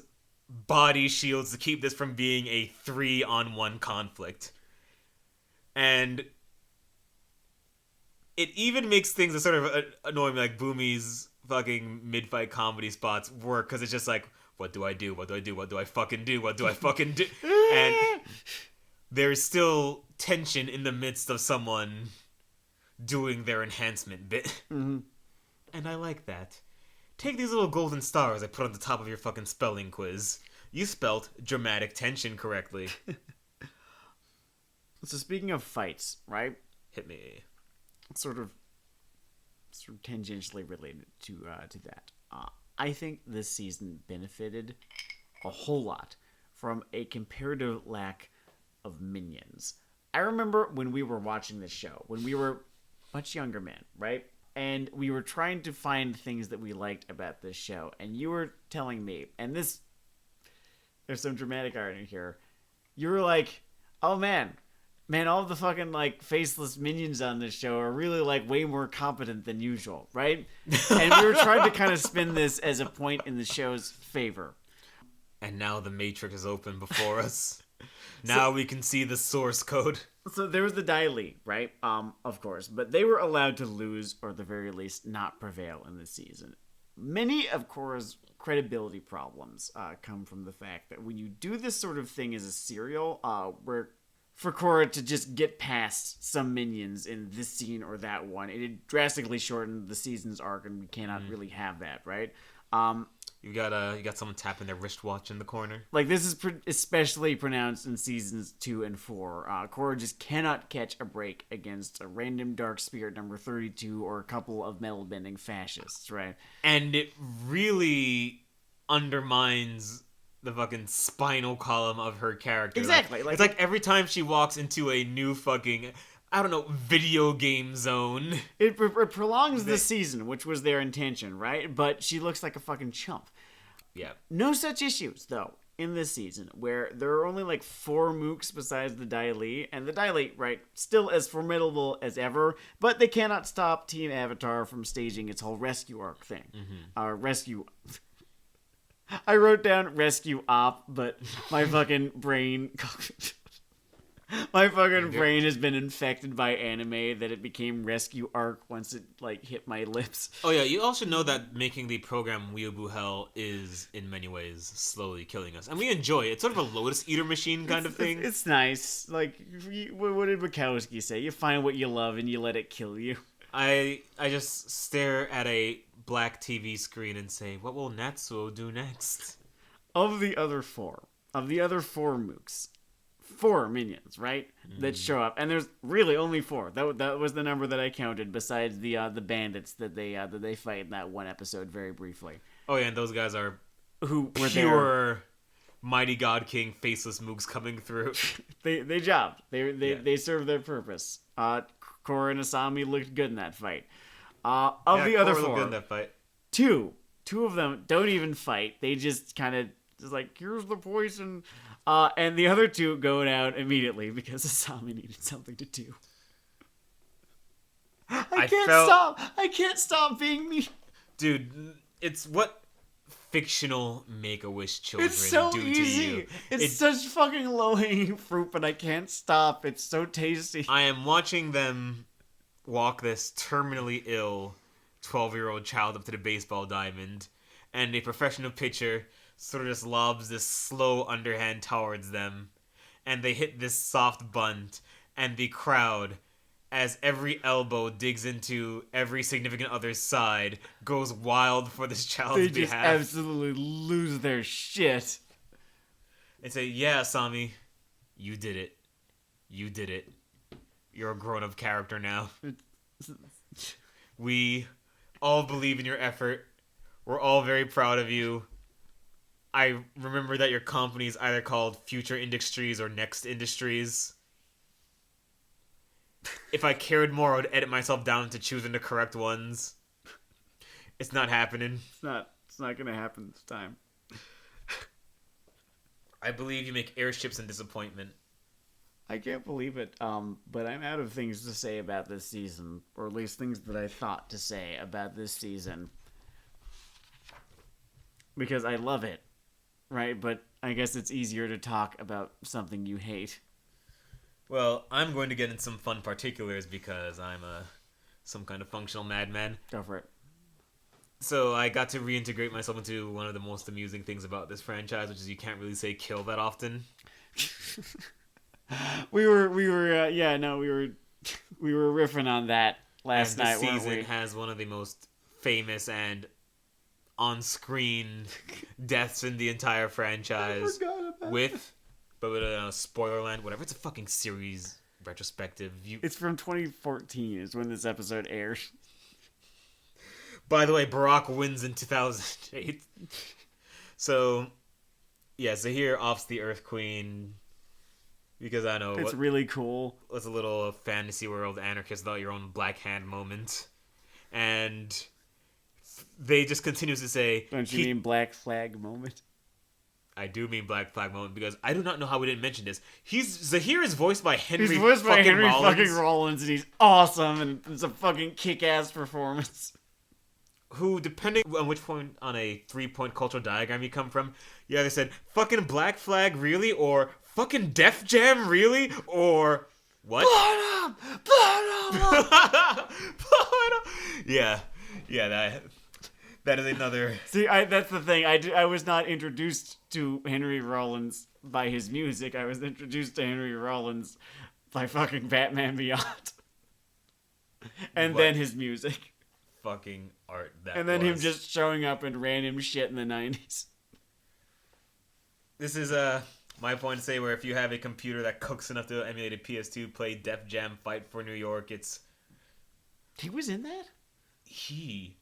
body shields to keep this from being a 3-on-1 conflict. And it even makes things that sort of annoy me, like Boomy's fucking mid-fight comedy spots work, because it's just like, what do I do? What do I do? What do I fucking do? What do I fucking do? And there's still tension in the midst of someone doing their enhancement bit.
Mm-hmm.
And I like that. Take these little golden stars I put on the top of your fucking spelling quiz. You spelt dramatic tension correctly.
So speaking of fights, right?
Hit me.
Sort of tangentially related to that. I think this season benefited a whole lot from a comparative lack of minions. I remember when we were watching this show, when we were much younger men, right? And we were trying to find things that we liked about this show. And you were telling me, and there's some dramatic irony here. You were like, oh man, all the fucking, like, faceless minions on this show are really, like, way more competent than usual, right? And we were trying to kind of spin this as a point in the show's favor.
And now the Matrix is open before us. Now we can see the source code.
So there was the Dai Li, right? Of course. But they were allowed to lose, or at the very least, not prevail in this season. Many of Korra's credibility problems come from the fact that when you do this sort of thing as a serial, where for Korra to just get past some minions in this scene or that one, it drastically shortened the season's arc, and we cannot really have that, right?
You got someone tapping their wristwatch in the corner.
Like, this is especially pronounced in seasons 2 and 4. Korra just cannot catch a break against a random dark spirit number 32 or a couple of metal-bending fascists, right?
And it really undermines the fucking spinal column of her character.
Exactly.
It's like every time she walks into a new fucking, I don't know, video game zone.
It prolongs the season, which was their intention, right? But she looks like a fucking chump.
Yeah.
No such issues, though, in this season, where there are only like 4 mooks besides the Dai Li, and the Dai Li, right, still as formidable as ever, but they cannot stop Team Avatar from staging its whole rescue arc thing. Rescue... I wrote down rescue op, but my fucking brain... My fucking brain has been infected by anime that it became rescue arc once it, like, hit my lips.
Oh yeah, you all should know that making the program Weeaboo Hell is, in many ways, slowly killing us. And we enjoy it. It's sort of a Lotus Eater machine kind of thing.
It's nice. Like, what did Bukowski say? You find what you love and you let it kill you.
I just stare at a black TV screen and say, what will Natsuo do next?
Of the other 4 mooks... 4 minions, right? That show up, and there's really only 4. That was the number that I counted. Besides the bandits that they fight in that one episode very briefly.
Oh yeah, and those guys are
who were
pure Mighty God King faceless mooks coming through.
they jobbed. They served their purpose. Korra and Asami looked good in that fight. Of the other 4,
looked good in that fight.
Two of them don't even fight. They just kind of just like, here's the poison. And the other 2 going out immediately because Asami needed something to do. I can't stop being me.
Dude, it's what fictional Make-A-Wish children
so
do
easy.
to you.
It's such fucking low-hanging fruit, but I can't stop. It's so tasty.
I am watching them walk this terminally ill 12-year-old child up to the baseball diamond, and a professional pitcher sort of just lobs this slow underhand towards them, and they hit this soft bunt, and the crowd, as every elbow digs into every significant other's side, goes wild for this child's behalf.
They just absolutely lose their shit.
They say, yeah, Asami, You did it. You did it. You're a grown-up character now. We all believe in your effort. We're all very proud of you. I remember that your company is either called Future Industries or Next Industries. If I cared more, I would edit myself down to choosing the correct ones. It's not happening.
It's not gonna happen this time.
I believe you make airships and disappointment.
I can't believe it. But I'm out of things to say about this season, or at least things that I thought to say about this season. Because I love it, right? But I guess it's easier to talk about something you hate.
Well, I'm going to get in some fun particulars because I'm some kind of functional madman.
Go for it.
So I got to reintegrate myself into one of the most amusing things about this franchise, which is you can't really say kill that often.
we were riffing on that last night.
And this season has one of the most famous and on-screen deaths in the entire franchise.
I forgot about
with Spoilerland, whatever. It's a fucking series retrospective.
It's from 2014 is when this episode aired.
By the way, Barack wins in 2008. So, yeah, Zahir offs the Earth Queen. Because I know...
It's really cool.
It's a little fantasy world anarchist without your own Black Hand moment. And they just continue to say...
Don't you mean Black Flag moment?
I do mean Black Flag moment because I do not know how we didn't mention this. Zahir is voiced by Henry
He's voiced by Henry
Rollins.
fucking Rollins, and he's awesome, and it's a fucking kick-ass performance.
Who, depending on which point on a 3-point cultural diagram you come from, you either said, fucking Black Flag, really? Or, fucking Def Jam, really? Or, what? Yeah, that is another...
See, that's the thing. I was not introduced to Henry Rollins by his music. I was introduced to Henry Rollins by fucking Batman Beyond. And then his music.
Fucking art that
And then
was.
him just showing up in random shit in the 90s.
This is my point to say where if you have a computer that cooks enough to emulate a PS2, play Def Jam Fight for New York, it's...
He was in that?
He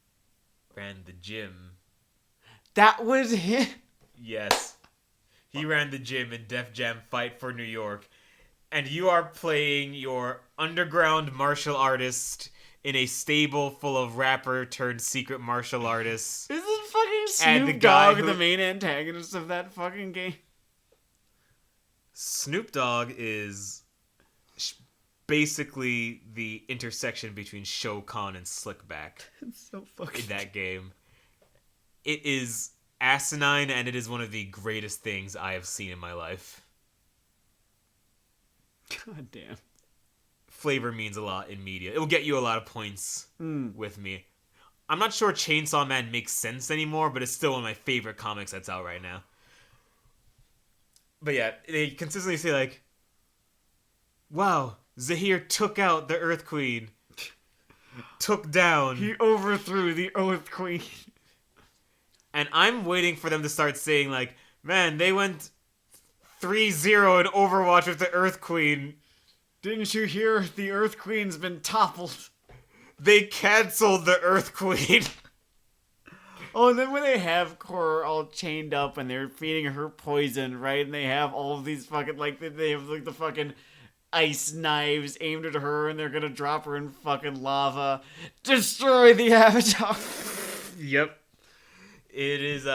ran the gym.
That was him?
Yes. He ran the gym in Def Jam Fight for New York. And you are playing your underground martial artist in a stable full of rapper turned secret martial artists.
Isn't fucking
And
Snoop
the guy
Dogg
who-
the main antagonist of that fucking game?
Snoop Dogg is basically the intersection between Shao Kahn and Slickback
It's so fucking...
in that game. It is asinine, and it is one of the greatest things I have seen in my life.
God damn.
Flavor means a lot in media. It will get you a lot of points with me. I'm not sure Chainsaw Man makes sense anymore, but it's still one of my favorite comics that's out right now. But yeah, they consistently say like, wow, Zahir took out the Earth Queen. Took down.
He overthrew the Earth Queen.
And I'm waiting for them to start saying like, man, they went 3-0 in Overwatch with the Earth Queen.
Didn't you hear the Earth Queen's been toppled?
They canceled the Earth Queen.
Oh, and then when they have Korra all chained up and they're feeding her poison, right? And they have all of these fucking, like, they have, like, the fucking ice knives aimed at her and they're gonna drop her in fucking lava. Destroy the Avatar!
Yep. It is,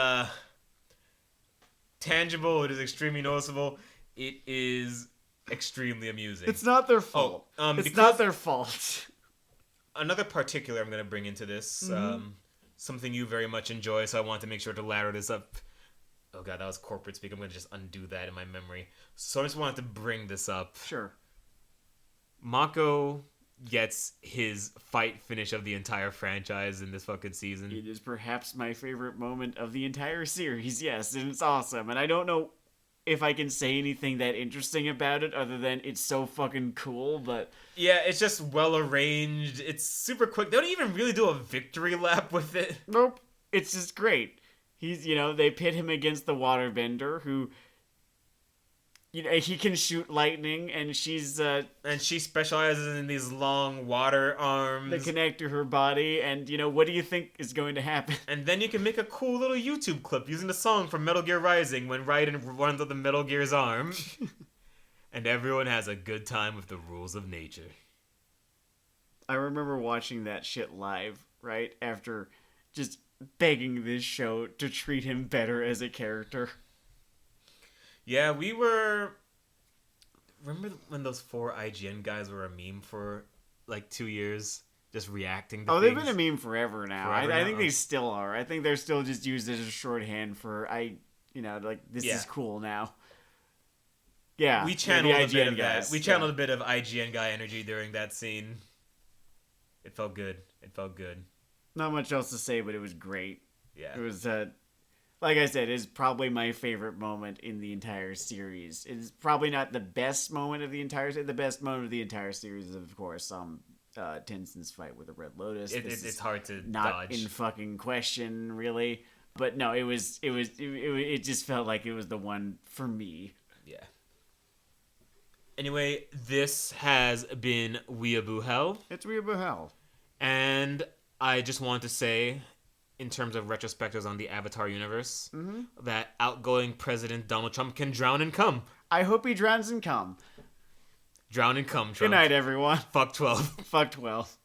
tangible. It is extremely noticeable. It is extremely amusing.
It's not their fault. It's
because-
not their fault.
Another particular I'm going to bring into this, something you very much enjoy, so I want to make sure to ladder this up. Oh god, that was corporate speak. I'm going to just undo that in my memory. So I just wanted to bring this up.
Sure.
Mako gets his fight finish of the entire franchise in this fucking season.
It is perhaps my favorite moment of the entire series, yes, and it's awesome. And I don't know if I can say anything that interesting about it other than it's so fucking cool, but...
Yeah, it's just well arranged. It's super quick. They don't even really do a victory lap with it.
Nope. It's just great. He's, they pit him against the waterbender who he can shoot lightning, and she's
And she specializes in these long water arms
that connect to her body. And what do you think is going to happen?
And then you can make a cool little YouTube clip using the song from Metal Gear Rising when Raiden runs up the Metal Gear's arm. And everyone has a good time with the rules of nature.
I remember watching that shit live, right? After just begging this show to treat him better as a character.
Yeah, we were... Remember when those 4 IGN guys were a meme for like 2 years? Just reacting to things?
They've been a meme forever now. I think
now?
they still are. I think they're still just used as a shorthand for, this is cool now. Yeah.
We channeled a bit of
guys.
that. We channeled a bit of IGN guy energy during that scene. It felt good.
Not much else to say, but it was great.
Yeah.
It was, like I said, it's probably my favorite moment in the entire series. It's probably not the best moment of the entire series. The best moment of the entire series is, of course, Tenzin's fight with the Red Lotus.
It's hard to
not
dodge.
in fucking question, really. But no, it just felt like it was the one for me.
Yeah. Anyway, this has been Weeaboo Hell.
It's Weeaboo Hell.
And I just want to say, in terms of retrospectives on the Avatar universe, that outgoing President Donald Trump can drown and come.
I hope he drowns and come.
Drown and come, Trump.
Good night, everyone.
Fuck 12.
Fuck 12.